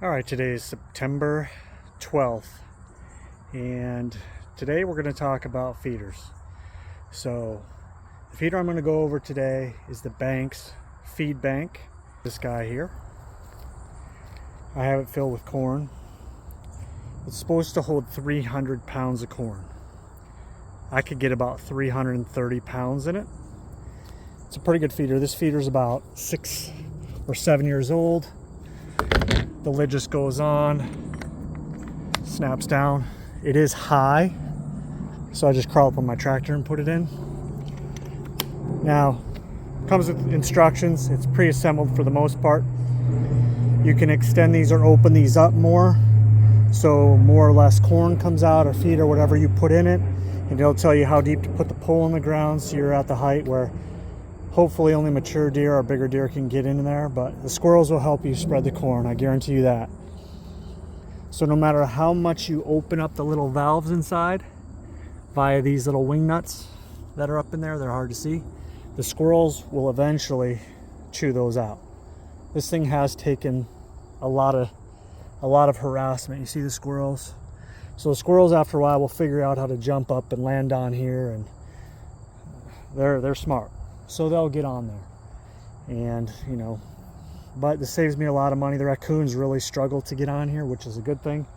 All right, today is September 12th, and today we're going to talk about feeders. So the feeder I'm going to go over today is the Bank's Feedbank. This guy here. I have it filled with corn. It's supposed to hold 300 pounds of corn. I could get about 330 pounds in it. It's a pretty good feeder. This feeder is about 6 or 7 years old. The lid just goes on, snaps down. It is high, so I just crawl up on my tractor and put it in. Now, comes with instructions. It's pre-assembled for the most part. You can extend these or open these up more, so more or less corn comes out, or feed, or whatever you put in it, and it'll tell you how deep to put the pole in the ground, so you're at the height where hopefully only mature deer or bigger deer can get in there, but the squirrels will help you spread the corn, I guarantee you that. So no matter how much you open up the little valves inside via these little wing nuts that are up in there, they're hard to see, the squirrels will eventually chew those out. This thing has taken a lot of harassment. You see the squirrels? So the squirrels after a while will figure out how to jump up and land on here, and they're smart. So they'll get on there, and but this saves me a lot of money. The raccoons really struggle to get on here, which is a good thing.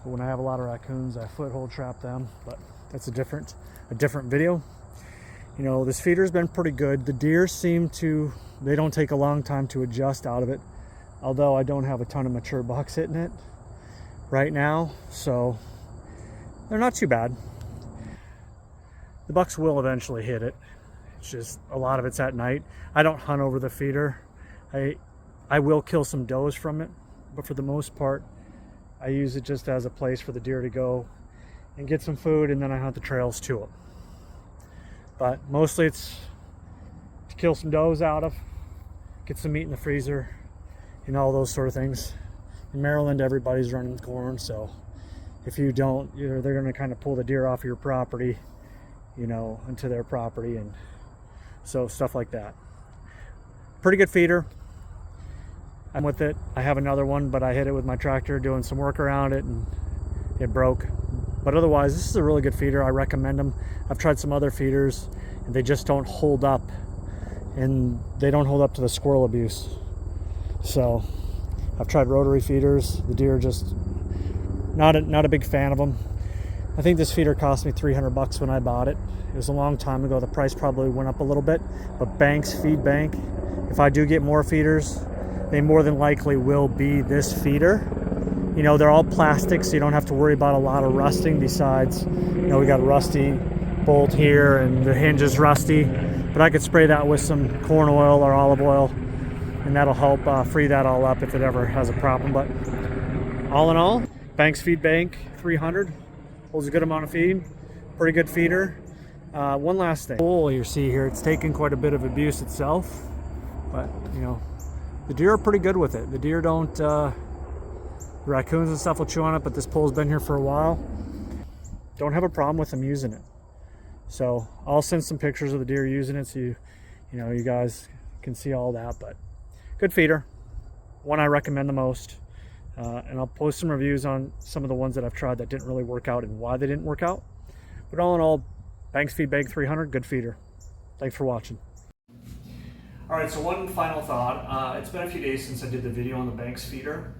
But when I have a lot of raccoons, I foothold trap them, but that's a different video. This feeder's been pretty good. The deer they don't take a long time to adjust out of it, although I don't have a ton of mature bucks hitting it right now, so they're not too bad. The bucks will eventually hit it. It's just a lot of it's at night. I don't hunt over the feeder. I will kill some does from it, but for the most part I use it just as a place for the deer to go and get some food, and then I hunt the trails to it. But mostly it's to kill some does out of, get some meat in the freezer, and all those sort of things. In Maryland, everybody's running corn, so if you don't, they're going to kind of pull the deer off your property, into their property, and so stuff like that. Pretty good feeder. I'm with it. I have another one, but I hit it with my tractor doing some work around it and it broke. But otherwise, this is a really good feeder. I recommend them. I've tried some other feeders and they just don't hold up, and they don't hold up to the squirrel abuse. So I've tried rotary feeders. The deer just not a big fan of them. I think this feeder cost me 300 bucks when I bought it. It was a long time ago. The price probably went up a little bit, but Bank's Feedbank, if I do get more feeders, they more than likely will be this feeder. They're all plastic, so you don't have to worry about a lot of rusting. Besides, we got a rusty bolt here and the hinge is rusty, but I could spray that with some corn oil or olive oil, and that'll help free that all up if it ever has a problem. But all in all, Bank's Feedbank 300 holds a good amount of feed. Pretty good feeder. One last thing. Pole you see here, it's taken quite a bit of abuse itself, but the deer are pretty good with it. The deer don't, the raccoons and stuff will chew on it, but this pole's been here for a while. Don't have a problem with them using it. So I'll send some pictures of the deer using it, so you guys can see all that. But good feeder, one I recommend the most. And I'll post some reviews on some of the ones that I've tried that didn't really work out and why they didn't work out. But all in all, Bank's Feedbank 300, good feeder. Thanks for watching. All right, so one final thought. It's been a few days since I did the video on the Bank's feeder.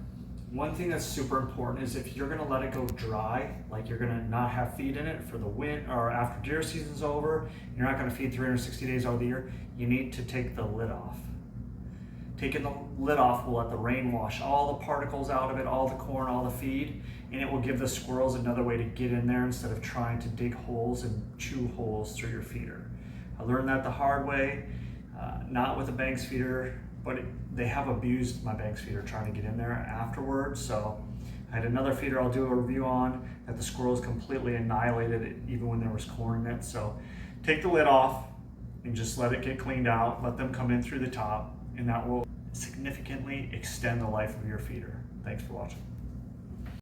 One thing that's super important is if you're gonna let it go dry, like you're gonna not have feed in it for the winter or after deer season's over, you're not gonna feed 360 days out of the year, you need to take the lid off. Taking the lid off will let the rain wash all the particles out of it, all the corn, all the feed, and it will give the squirrels another way to get in there instead of trying to dig holes and chew holes through your feeder. I learned that the hard way, not with a Bank's feeder, but they have abused my Bank's feeder trying to get in there afterwards. So I had another feeder I'll do a review on that the squirrels completely annihilated it even when there was corn in it. So take the lid off and just let it get cleaned out, let them come in through the top, and that will significantly extend the life of your feeder. Thanks for watching.